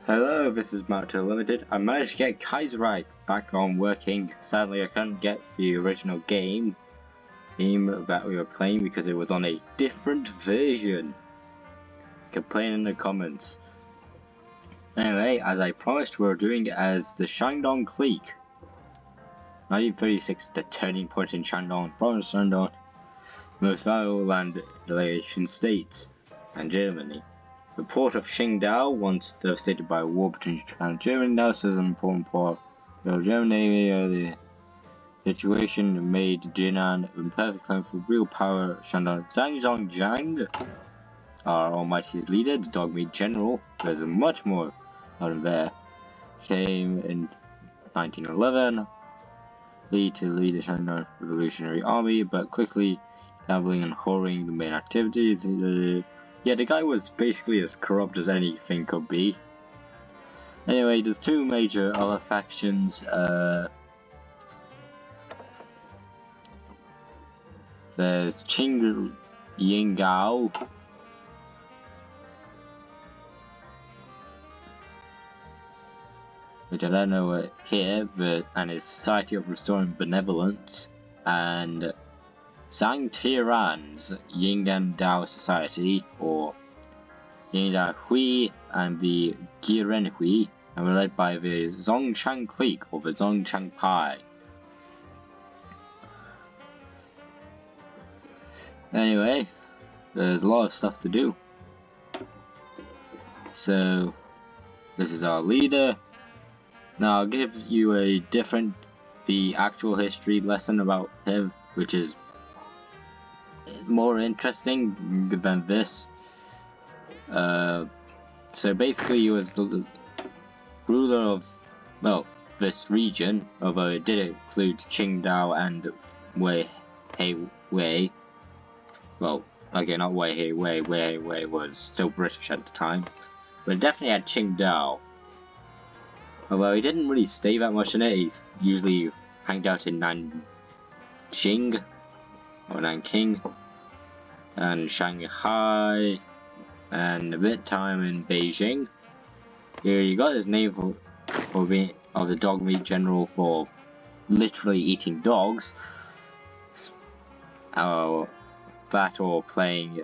Hello, this is Marto Limited. I managed to get Kaiserreich back on working. Sadly, I couldn't get the original game that we were playing because it was on a different version. Complain in the comments. Anyway, as I promised, we're doing it as the Shandong Clique. 1936, the turning point in Shandong, province Shandong, most valuable land delegation states, and Germany. The port of Qingdao, once devastated by a war between Japan and Germany, now serves an important port. The German Navy, the situation made Jinan a perfect claim for real power. Shandong Zhang Zhongchang, our almighty leader, the dog meat general, there's much more out of there, came in 1911 to lead the Shandong Revolutionary Army, but quickly gambling and whoring the main activities. Yeah, the guy was basically as corrupt as anything could be. Anyway, there's two major other factions. There's Qing Yingao, which I don't know here, and his Society of Restoring Benevolence, and Zhang Tiran's Yingandao Society, or Yingdao Hui, and the Giren Hui, and were led by the Zhongchang Clique, or the Zhongchang Pai. Anyway, there's a lot of stuff to do. So, this is our leader. Now I'll give you the actual history lesson about him, which is more interesting than this. So basically he was the ruler of, well, this region, although it did include Qingdao and Wei. Well, okay, not Wei. Wei was still British at the time, but it definitely had Qingdao. Although he didn't really stay that much in it, he usually hanged out in Nanjing, or Nanking, and Shanghai, and a bit time in Beijing. He got his name for being of the dog meat general for literally eating dogs. That or playing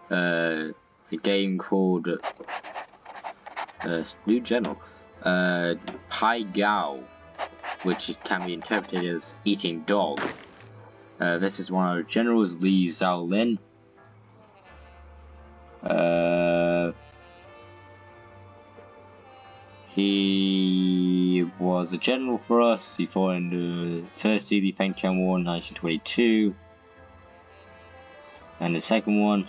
a game called New General Pai Gao, which can be interpreted as eating dog. This is one of our generals, Li Zhaolin. He was a general for us. He fought in the first Li Fengtian War in 1922, and the second one.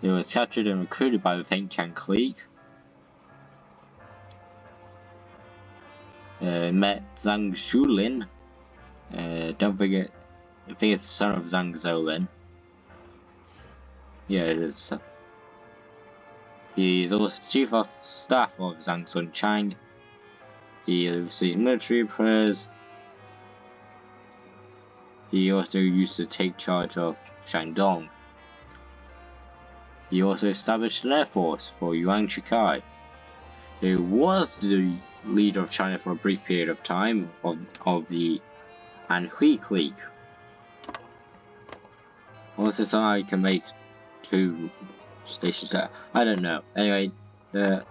He was captured and recruited by the Shandong Clique. Met Zhang Zhulin. Don't forget, I think it's the son of Zhang Zhulin. Yeah, it is. He is also chief of staff of Zhang Zhongchang. He received military prayers. He also used to take charge of Shandong. He also established an air force for Yuan Shikai, who was the leader of China for a brief period of time of the Anhui clique. Also, somehow you can make two stations there. I don't know. Anyway, the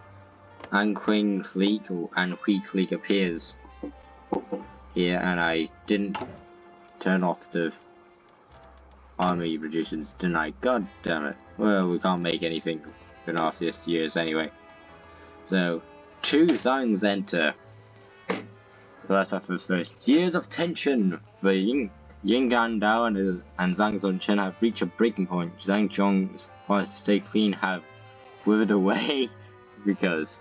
Anhui clique or Anhui clique appears here, and I didn't turn off the army reductions, didn't I? God damn it. Well, we can't make anything in half this years anyway. So, two Zhangs enter. That's after the first years of tension. The Yingandao and Zhang Zhongchang have reached a breaking point. Zhang Zhong's wants to stay clean have withered away because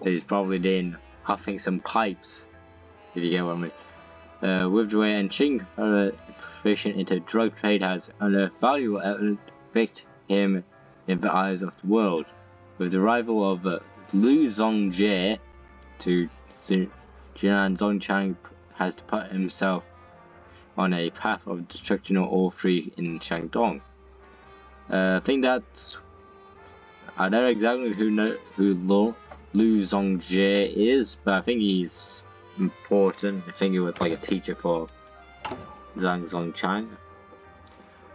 he's probably been huffing some pipes, if you get what I mean. Withered away, and Qing efficient into drug trade has unearthed valuable evidence to convict him in the eyes of the world. With the arrival of Lu Zongjie to Jinan, Zhongchang has to put himself on a path of destruction of all three in Shandong. I think that's, I don't know exactly who Lu Zongjie is, but I think he's important. I think he was like a teacher for Zhang Zhongchang.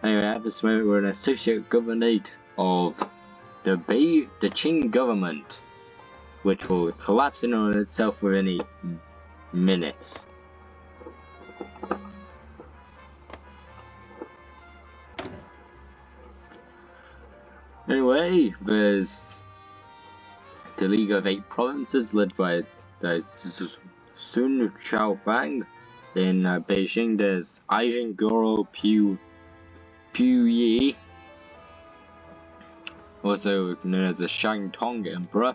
Anyway, at this moment we're an associate governate of the Qing government, which will collapse in on itself within minutes. Anyway, there's the League of 8 Provinces led by the Sun Chaofang. In Beijing, there's Aizhengoro Puyi, also known as the Shangtong Emperor.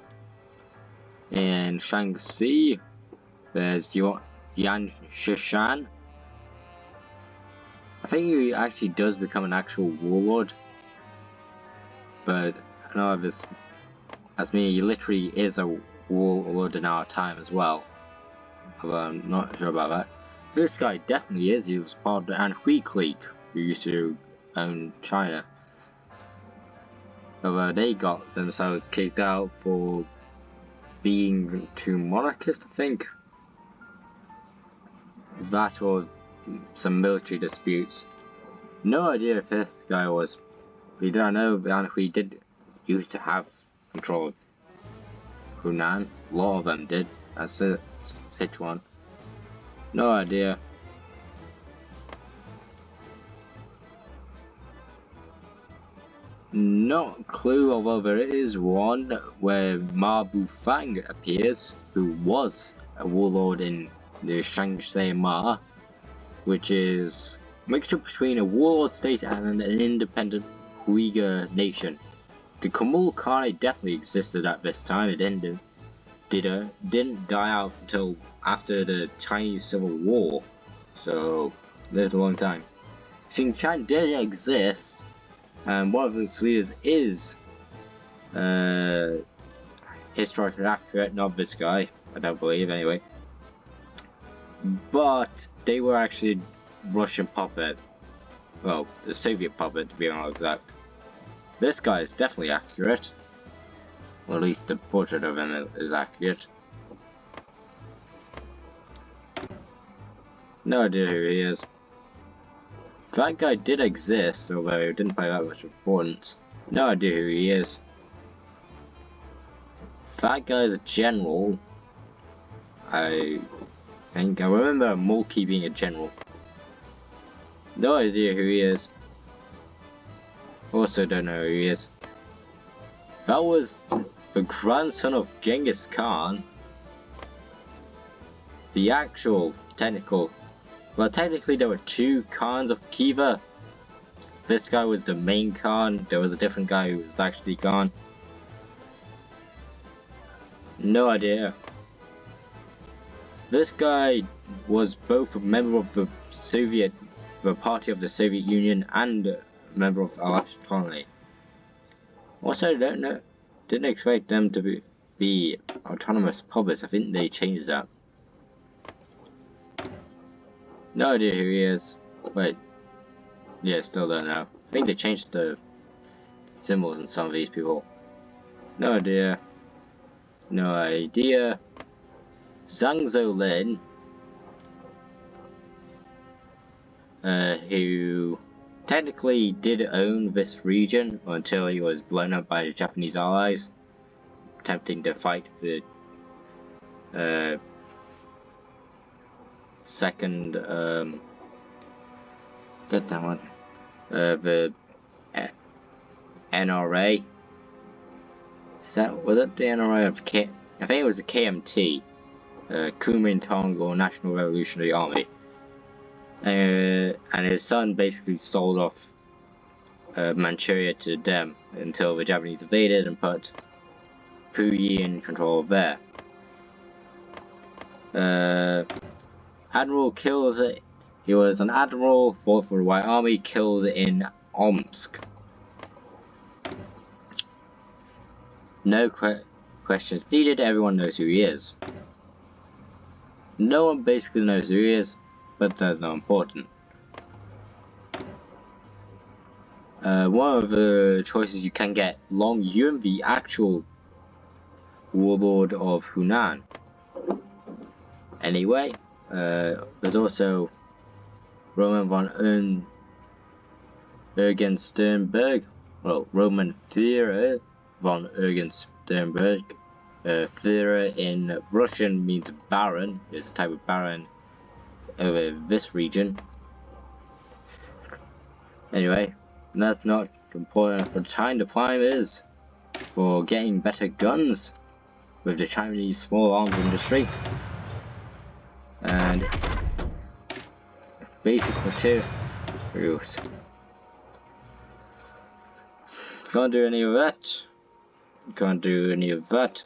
In Shaanxi, there's Yan Shishan. I think he actually does become an actual warlord, but I know this, as me, he literally is a warlord in our time as well. But I'm not sure about that. This guy definitely is. He was part of the Hoi4 clique, who used to own China. But they got themselves kicked out for being too monarchist, I think. That or some military disputes. No idea if this guy was. We don't know, but Hoi4 did used to have control of Hunan. A lot of them did. That's it. Sichuan. No idea. Not a clue, although there is one where Ma Bufang appears, who was a warlord in the Shaanxi Ma, which is a mixture between a warlord state and an independent Uyghur nation. The Kumul Khanate definitely existed at this time. It didn't die out until after the Chinese Civil War, so lived a long time. Xinjiang did exist, and one of its leaders is historically accurate, not this guy, I don't believe anyway. But they were actually Russian puppet, well, the Soviet puppet to be more exact. This guy is definitely accurate. Well, at least the portrait of him is accurate. No idea who he is. That guy did exist, although he didn't play that much importance. No idea who he is. That guy is a general. I think. I remember Mulkey being a general. No idea who he is. Also don't know who he is. That was the grandson of Genghis Khan. The actual technical. Well, technically there were two Khans of Khiva. This guy was the main Khan. There was a different guy who was actually Khan. No idea. This guy was both a member of the party of the Soviet Union and a member of our colony. Also, I don't know. Didn't expect them to be autonomous puppets. I think they changed that. No idea who he is. Wait. Yeah, still don't know. I think they changed the symbols in some of these people. No idea. No idea. Zhang Zolin, who technically did own this region until he was blown up by the Japanese allies, attempting to fight the second, get that one, the NRA. Was it the NRA of I think it was the KMT, Kuomintang or National Revolutionary Army. And his son basically sold off Manchuria to them until the Japanese invaded and put Puyi in control of there. Admiral kills it. He was an admiral, fought for the White Army, killed in Omsk. No questions needed, everyone knows who he is. No one basically knows who he is, but that's not important. one of the choices you can get Long Yun, the actual warlord of Hunan. Anyway, there's also Roman von Eugen-Sternberg. Well, Roman Führer von Eugen-Sternberg. Führer in Russian means baron. It's a type of baron over this region. Anyway, that's not important for time. The prime is for getting better guns with the Chinese small arms industry and basic materials. Can't do any of that. Can't do any of that.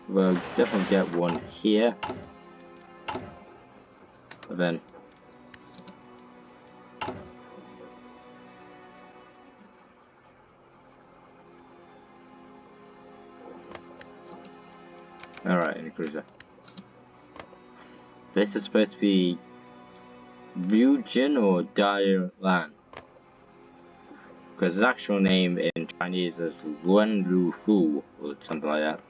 We'll definitely get one here. But then alright, in a cruiser. This is supposed to be Ryujin or Dire Lan. Because his actual name in Chinese is Wen Lu Fu or something like that.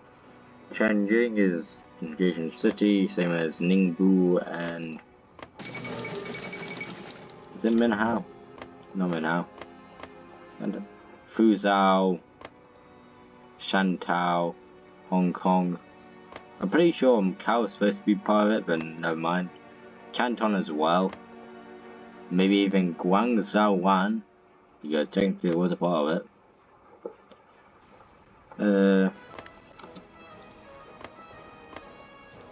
Shandong is Asian city, same as Ningbo and is it Minhao? No, Minhao. And Fuzhou, Shantou, Hong Kong. I'm pretty sure Macau is supposed to be part of it, but never mind. Canton as well. Maybe even Guangzhou Wan, because technically it was a part of it.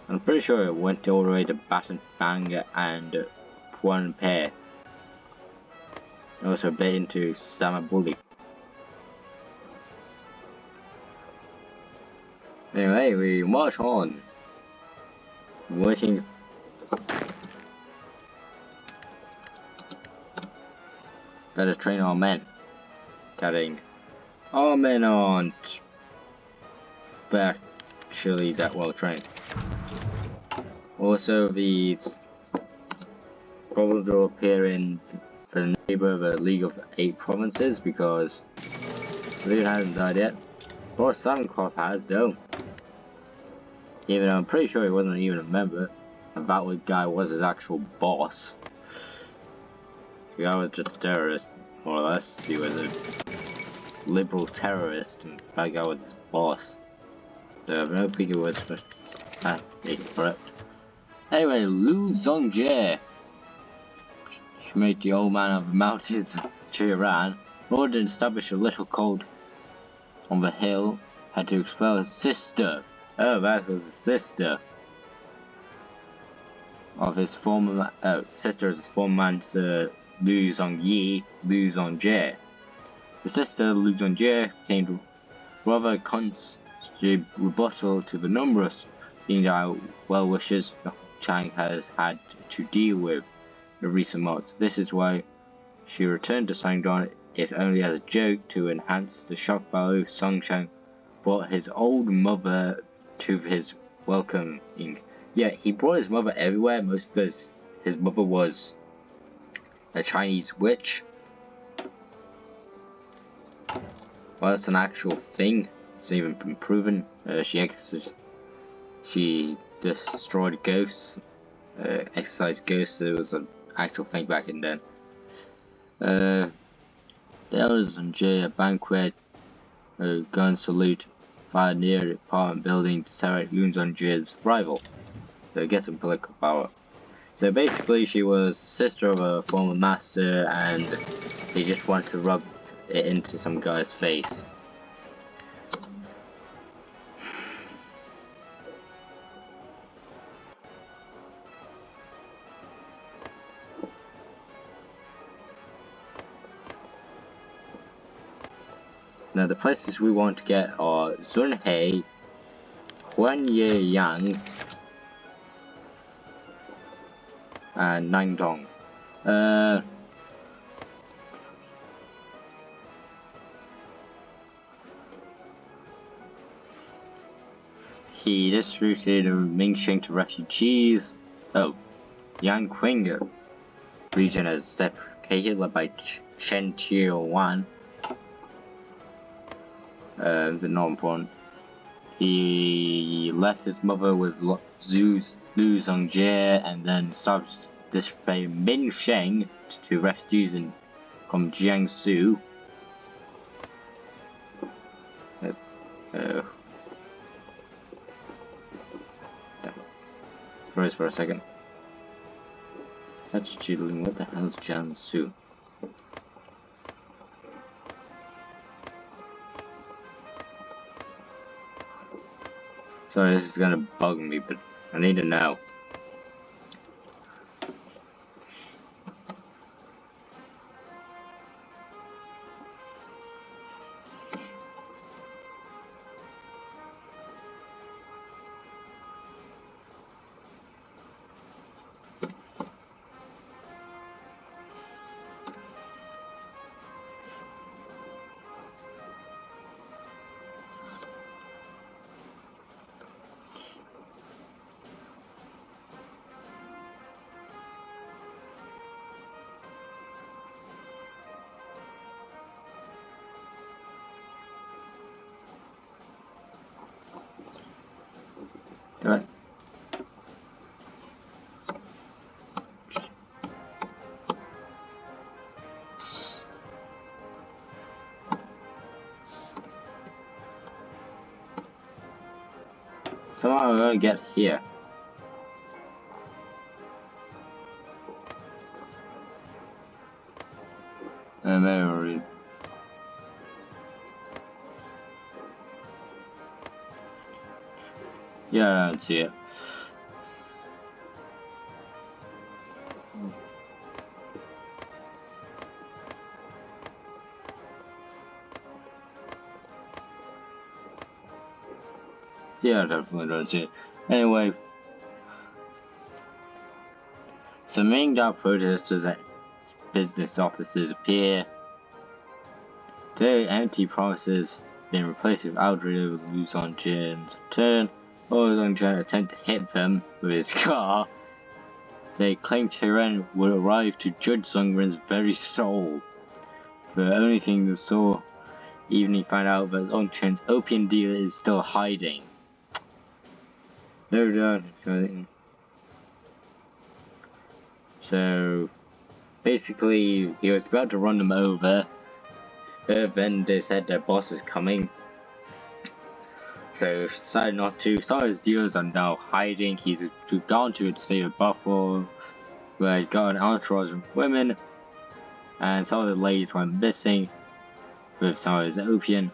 I'm pretty sure it went all the way to Battambang and Phnom. Also a bit into Samabuli. Anyway, we march on. Waiting. Better train our men. Carrying. Our men aren't actually that well trained. Also, these problems will appear in the neighbour of a League of 8 provinces because Leon hasn't died yet. Or Suncroft has, though. Even though I'm pretty sure he wasn't even a member. And that guy was his actual boss. The guy was just a terrorist, more or less. He was a liberal terrorist, and that guy was his boss. So I don't think it was correct. Anyway, Lu Zongjie, she made the old man of the mountains to Iran, ordered to establish a little cult on the hill, had to expel his sister. Oh, that was the sister of his former sister of his former man, Lu Zongyi, Lu Zongjie. The sister, Lu Zongjie, came rather constant rebuttal to the numerous well-wishers Chang has had to deal with in recent months. This is why she returned to Shandong, if only as a joke, to enhance the shock value. Zhongchang brought his old mother to his welcoming. Yeah, he brought his mother everywhere, most because his mother was a Chinese witch. Well, that's an actual thing. It's even been proven. She destroyed ghosts, exorcised ghosts. It was an actual thing back in then. There was a banquet, a gun salute fired near the apartment building to celebrate Lu Zongjie's rival, to get some political power. So basically, she was sister of a former master, and he just wanted to rub it into some guy's face. Now the places we want to get are Zunhei, Huanyang, and Nangdong. He distributed Mingsheng to refugees. Oh, Yanqing region is separated led by Chen Wan. But not important. He left his mother with Lu Zongjie and then started distributing Mingsheng to refugees from Jiangsu. Froze for a second. Fetch Jiling, what the hell is Jiangsu? Sorry, this is gonna bug me, but I need to know. Right. So I'm gonna get here. Memory. Yeah, I don't see it. Yeah, I definitely don't see it. Anyway, so Mingdao protesters and business officers appear. Today, empty promises been replaced with outrage with Lu Zongjie's turn. Hoi Zongchang attempted to hit them with his car. They claimed Tiran would arrive to judge Zongren's very soul. The only thing they saw, even he found out that Zongchen's opium dealer is still hiding. No doubt. So basically, he was about to run them over. Then they said their boss is coming. So he decided not to. Some of his dealers are now hiding. He's gone to his favorite buffalo, where he's got an entourage of women, and some of the ladies went missing with some of his opium.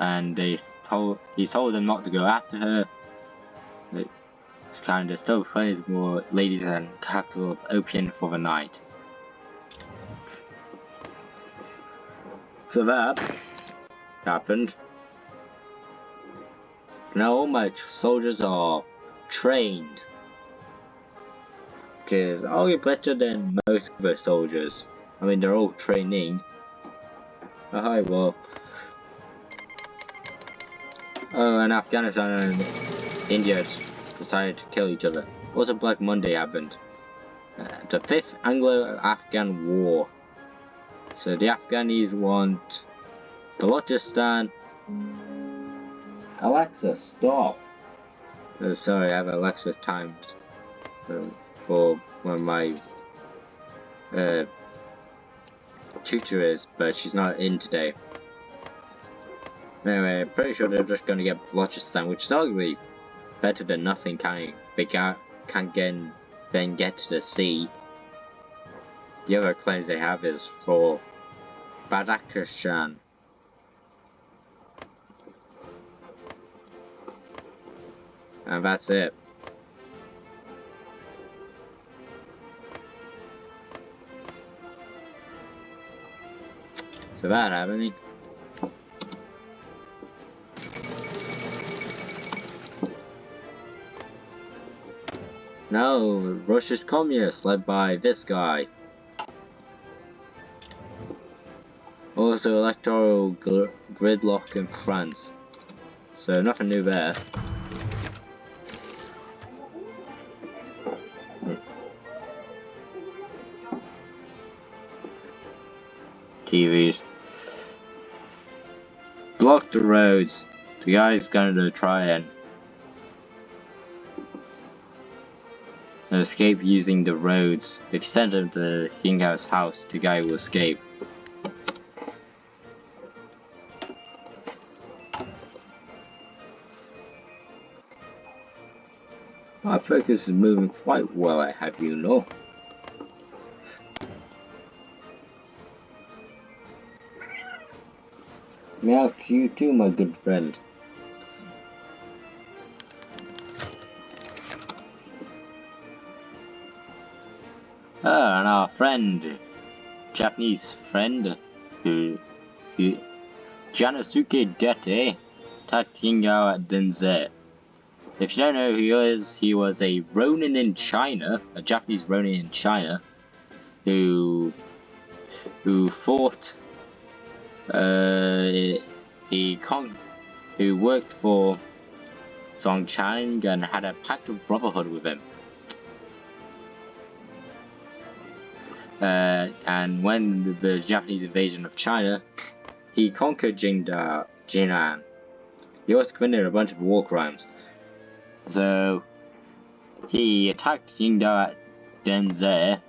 And he told them not to go after her. It's kind of still finds more ladies and capital of opium for the night. So that happened. Now all my soldiers are trained, because I'll get better than most of the soldiers. I mean, they're all training. Oh, hi, well. Oh, and Afghanistan and India decided to kill each other. Also, Black Monday happened. The 5th Anglo-Afghan War. So the Afghanis want Balochistan. Alexa, stop. Oh, sorry, I have Alexa timed for one of my tutors, but she's not in today. Anyway, I'm pretty sure they're just gonna get Balochistan, which is arguably better than nothing. Can't then get to the sea. The other claims they have is for Badakhshan. And that's it. So that happening. No, Russia's communists led by this guy. Also electoral gridlock in France. so nothing new there. TVs. Block the roads. The guy's gonna try and escape using the roads. If you send him to Yinghao's house, the guy will escape. My focus is moving quite well, I have you know. Meow to you too, my good friend. Ah, and our friend, Japanese friend, Janosuke Dete, Tatingao at Denze. If you don't know who he is, he was a Ronin in China, a Japanese Ronin in China, who fought, who worked for Zhongchang and had a pact of brotherhood with him. And when the Japanese invasion of China, he conquered Jinan. He also committed a bunch of war crimes. So he attacked Yingdao at Denze.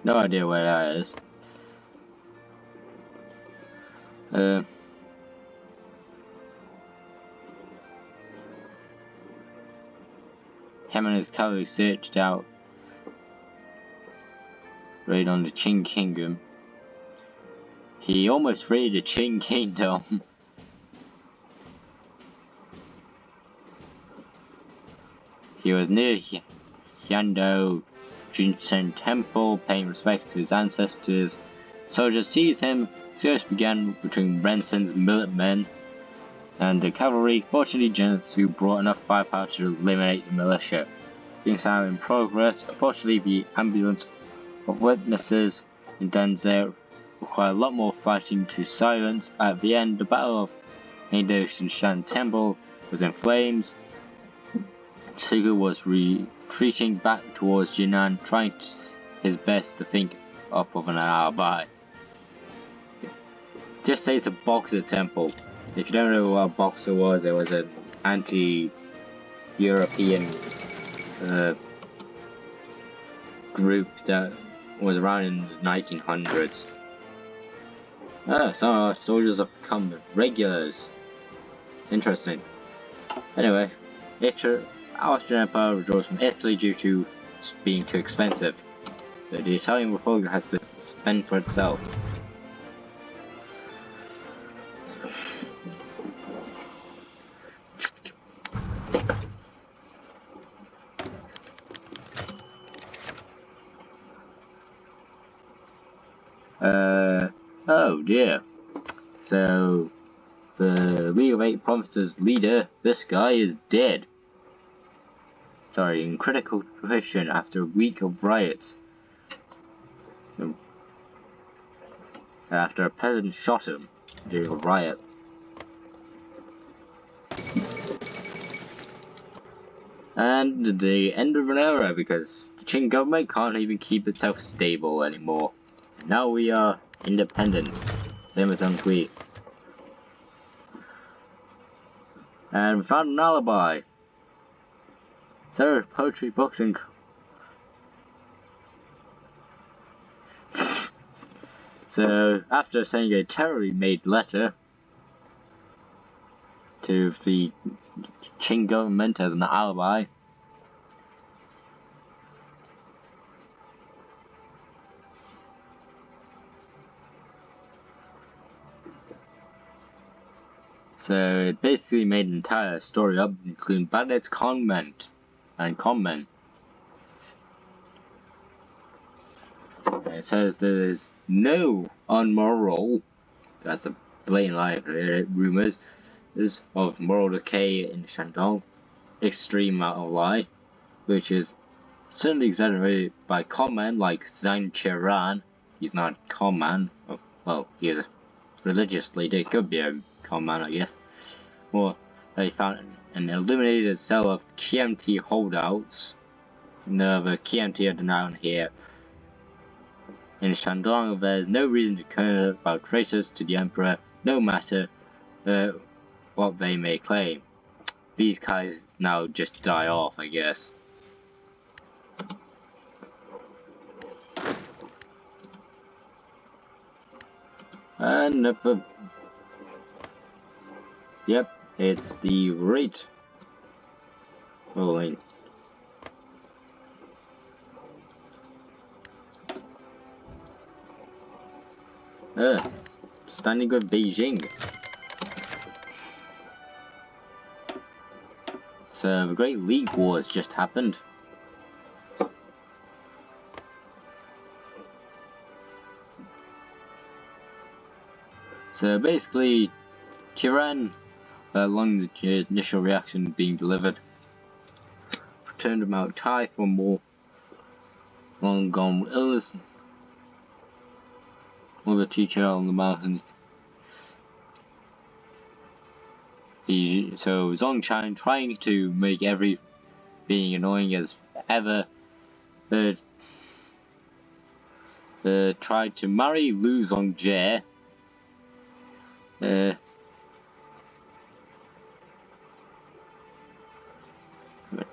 No idea where that is. Him and his cavalry searched out raid on the Qing Kingdom. He almost raided the Qing Kingdom. He was near Shandong Clique Temple, paying respect to his ancestors. Soldiers seized him. Skirmish began between Renson's militmen and the cavalry. Fortunately, Jiangsu brought enough firepower to eliminate the militia. Things are in progress. Unfortunately, the ambulance of witnesses in Danzig required a lot more fighting to silence. At the end, the Battle of Heidoshan Temple was in flames. Tsugu was retreating back towards Jinan, trying his best to think up of an alibi. Just say it's a Boxer temple. If you don't know what a Boxer was, it was an anti-European group that was around in the 1900s. Some of our soldiers have become regulars. Interesting. Anyway, Austrian Empire withdraws from Italy due to being too expensive. So the Italian Republic has to spend for itself. Oh dear. So, the League of Eight Provinces leader, this guy is dead. Sorry, in critical condition after a week of riots. After a peasant shot him during a riot. And the end of an era, because the Qing government can't even keep itself stable anymore. And now we are independent. Same as Zhang Clique. And we found an alibi. Sarah's poetry, books, and so after sending a terror-made letter to the Qing government as an alibi, so it basically made an entire story up, including bandits, comment. It says there is no unmoral, that's a blatant lie, rumors of moral decay in Shandong, extreme amount of lie, which is certainly exaggerated by conmen like Zhang Zhongchang. He's not conman, well, he is religiously. They could be a con man, I guess. Or they found an eliminated cell of KMT holdouts. The KMT are down here. In Shandong, there's no reason to care about traitors to the Emperor, no matter what they may claim. These guys now just die off, I guess. And yep, it's the rate. Oh, wait. Standing with Beijing. So the Great League Wars just happened. So basically, Kiran, along the initial reaction being delivered, returned to Mount Tai for more long gone illness. With a teacher on the mountains. So Zhongchang, trying to make every being annoying as ever, tried to marry Lu Zongjie.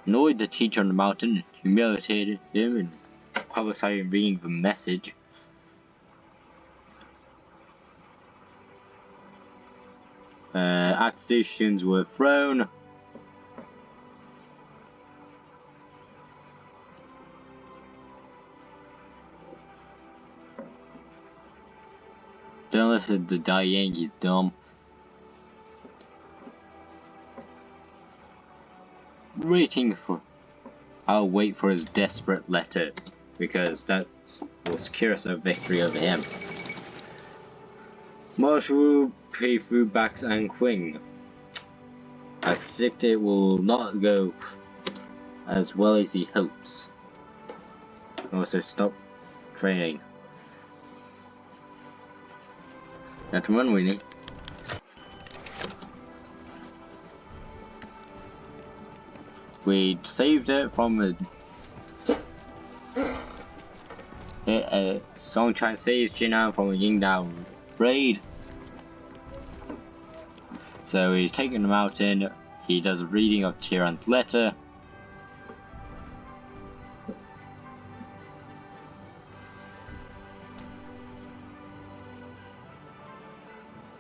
Annoyed the teacher on the mountain, humiliated him, and publicizing reading the message. Accusations were thrown. Don't listen to Diane, he's dumb. I'll wait for his desperate letter, because that will secure us a victory over him. Marshal Hoi4 backs Anqing. I predict it will not go as well as he hopes. Also, stop training. Gentlemen, we need. We saved it from Zhongchang saves Jinan from a Yingdao raid. So he's taking the mountain. He does a reading of Tiran's letter.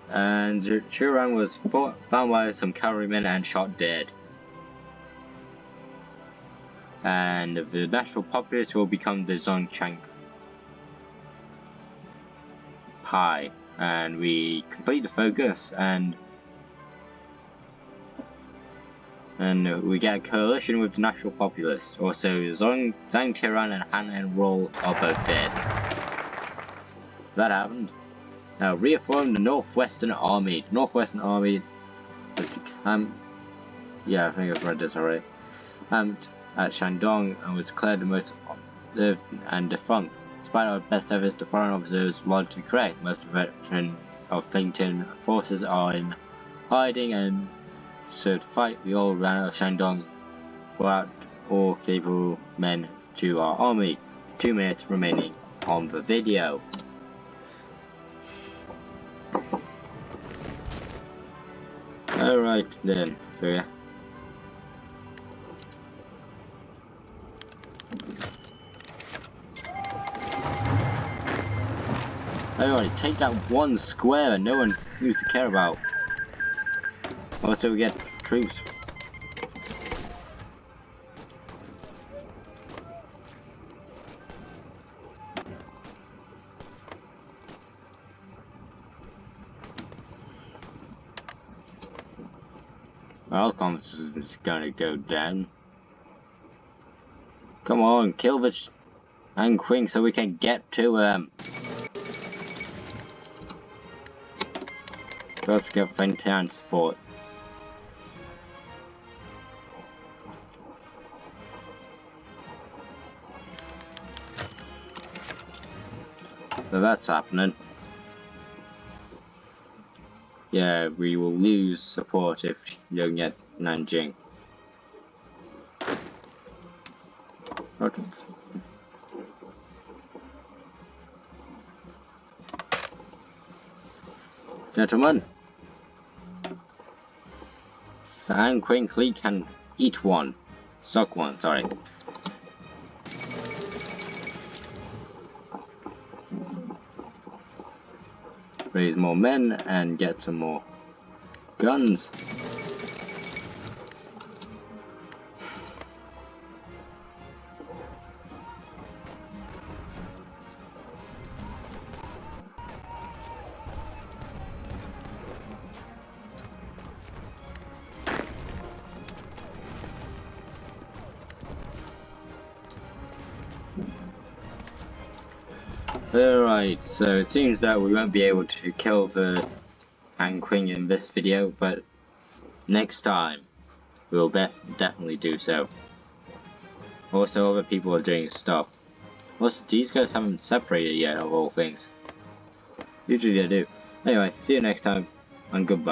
And Tiran was found by some cavalrymen and shot dead. And the national populace will become the Zhongchang Pie. And we complete the focus, and we get a coalition with the national populace. Also, Zhang Tiran and Han Enroll are both dead. That happened. Now, reaffirm the Northwestern Army. The Northwestern Army was yeah, I think I've read this already. At Shandong and was declared the most observed and defunct. Despite our best efforts, the foreign observers logically correct. Most veterans of Fengtian forces are in hiding, and so to fight, we all ran out of Shandong, brought all capable men to our army. 2 minutes remaining on the video. Alright then, so yeah. Alright, take that one square and no one seems to care about. Also, we get troops. Well, comms is gonna go down. Come on, kill the Anqing so we can get to Let's get Fengtian support. So that's happening. Yeah, we will lose support if you don't get Nanjing. Okay. Gentlemen, the Anqing Clique can eat one. Suck one, sorry. Raise more men and get some more guns. Alright, so it seems that we won't be able to kill the Anqing in this video, but next time we'll definitely do so. Also, other people are doing stuff. Also, these guys haven't separated yet, of all things. Usually they do. Anyway, see you next time, and goodbye.